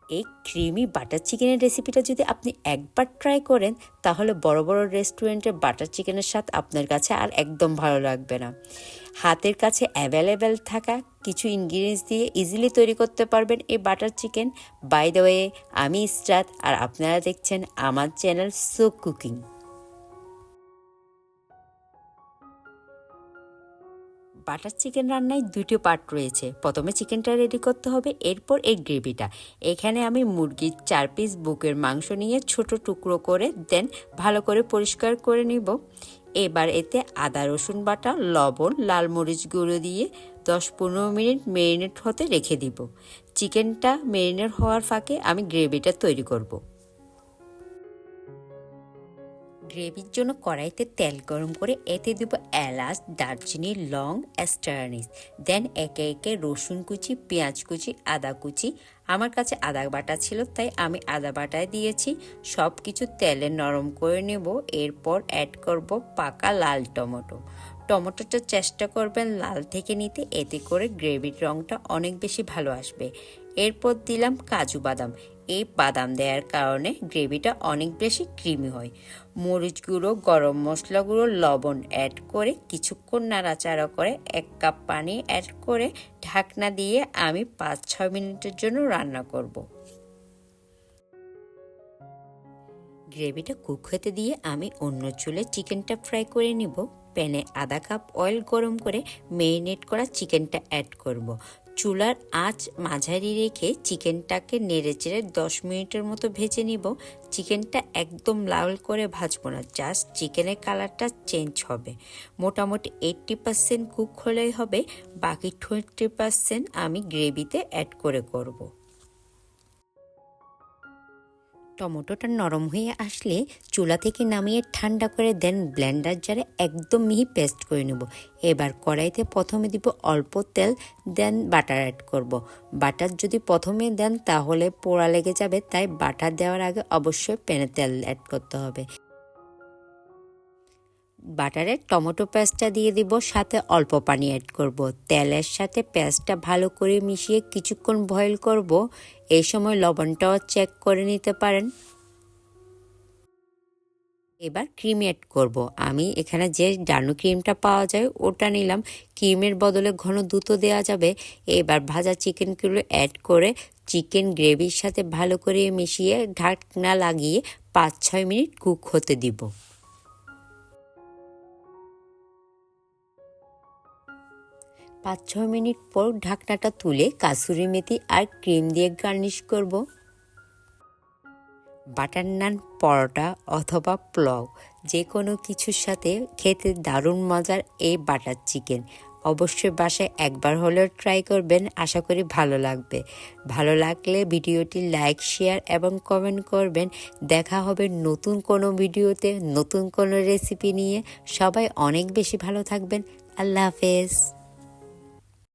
এই creamy butter চিকেনের রেসিপিটা যদি আপনি একবার ট্রাই করেন তাহলে বড় বড় রেস্টুরেন্টের বাটার চিকেনের স্বাদ আপনার কাছে আর একদম ভালো লাগবে না। হাতের কাছে অ্যাভেলেবেল থাকা কিছু ইনগ্রিডিয়েন্টস দিয়ে ইজিলি তৈরি করতে পারবেন এই butter chicken. By the way, আমি ইসরাত আর আপনারা দেখছেন আমার channel so cooking. Butter chicken রান্নায় দুটো পার্ট রয়েছে। প্রথমে চিকেনটা রেডি করতে হবে, এরপর এই গ্রেভিটা। এখানে আমি মুরগির 4 পিস বুকের মাংস নিয়ে ছোট টুকরো করে দেন ভালো করে পরিষ্কার করে নিব। এবার এতে আদা রসুন বাটা, লবণ, লাল মরিচ গুঁড়ো দিয়ে 10-15 মিনিট ম্যারিনেট হতে রেখে দিব। চিকেনটা ম্যারিনেট হওয়ার ফাঁকে আমি গ্রেভিটা তৈরি করব। গ্রেভির জন্য কড়াইতে তেল গরম করে এতে দেব এলাচ, দারচিনি, লং, অ্যাস্টারনিস। দেন একে একে রসুন কুচি, পেঁয়াজ কুচি, আদা কুচি। আমার কাছে আদা বাটা ছিল তাই আমি আদা বাটায় দিয়েছি। সব কিছু তেলে নরম করে নেব। এরপর অ্যাড করব পাকা লাল টমেটো। টমেটোটা চেষ্টা করবেন লাল থেকে নিতে, এতে করে গ্রেভির রঙটা অনেক বেশি ভালো আসবে। এরপর দিলাম কাজু বাদাম। এই বাদাম দেওয়ার কারণে গ্রেভিটা অনেক বেশি ক্রিমি হয়। মরিচ গুঁড়ো, গরম মশলা গুঁড়ো, লবণ অ্যাড করে কিছুক্ষণ নাড়াচাড়া করে 1 কাপ পানি অ্যাড করে ঢাকনা দিয়ে আমি 5-6 মিনিটের জন্য রান্না করব। গ্রেভিটা কুক হতে দিয়ে আমি অন্য চুলে চিকেনটা ফ্রাই করে নিব। প্যানে আধা কাপ অয়েল গরম করে ম্যারিনেট করা চিকেনটা অ্যাড করব। চুলার আঁচ মাঝারি রেখে চিকেনটাকে নেড়েচেড়ে 10 মিনিটের মতো ভেজে নিব। চিকেনটা একদম লাল করে ভাজবো না, জাস্ট চিকেনের কালারটা চেঞ্জ হবে। মোটামুটি 80% কুক হলেই হবে, বাকি 20% আমি গ্রেভিতে অ্যাড করব। টমেটোটা নরম হয়ে আসলে চুলা থেকে নামিয়ে ঠান্ডা করে দেন ব্লেন্ডার জারে একদম মিহি পেস্ট করে নেব। এবার কড়াইতে প্রথমে দিব অল্প তেল, দেন বাটার অ্যাড করব। বাটার যদি প্রথমে দেন তাহলে পোড়া লেগে যাবে, তাই বাটার দেওয়ার আগে অবশ্যই প্যানে তেল অ্যাড করতে হবে। বাটারে টমেটো পেস্টটা দিয়ে দিব, সাথে অল্প পানি অ্যাড করব। তেলের সাথে পেস্টটা ভালো করে মিশিয়ে কিছুক্ষণ বয়েল করব। এই সময় লবণটাও চেক করে নিতে পারেন। এবার ক্রিম অ্যাড করব। আমি এখানে যে ডানু ক্রিমটা পাওয়া যায় ওটা নিলাম। ক্রিমের বদলে ঘন দুধও দেওয়া যাবে। এবার ভাজা চিকেনগুলো অ্যাড করে চিকেন গ্রেভির সাথে ভালো করে মিশিয়ে ঢাকনা লাগিয়ে 5-6 মিনিট কুক হতে দিব। 5-6 মিনিট পর ঢাকনাটা তুলে কাসুরি মেথি আর ক্রিম দিয়ে গার্নিশ করব। বাটার নান, পরোটা অথবা পোলাও যে কোনো কিছুর সাথে খেতে দারুণ মজার এই বাটার চিকেন। অবশ্যই বাসায় একবার হলেও ট্রাই করবেন, আশা করি ভালো লাগবে। ভালো লাগলে ভিডিওটি লাইক, শেয়ার এবং কমেন্ট করবেন। দেখা হবে নতুন কোনো ভিডিওতে, নতুন কোনো রেসিপি নিয়ে। সবাই অনেক বেশি ভালো থাকবেন। আল্লাহ হাফেজ।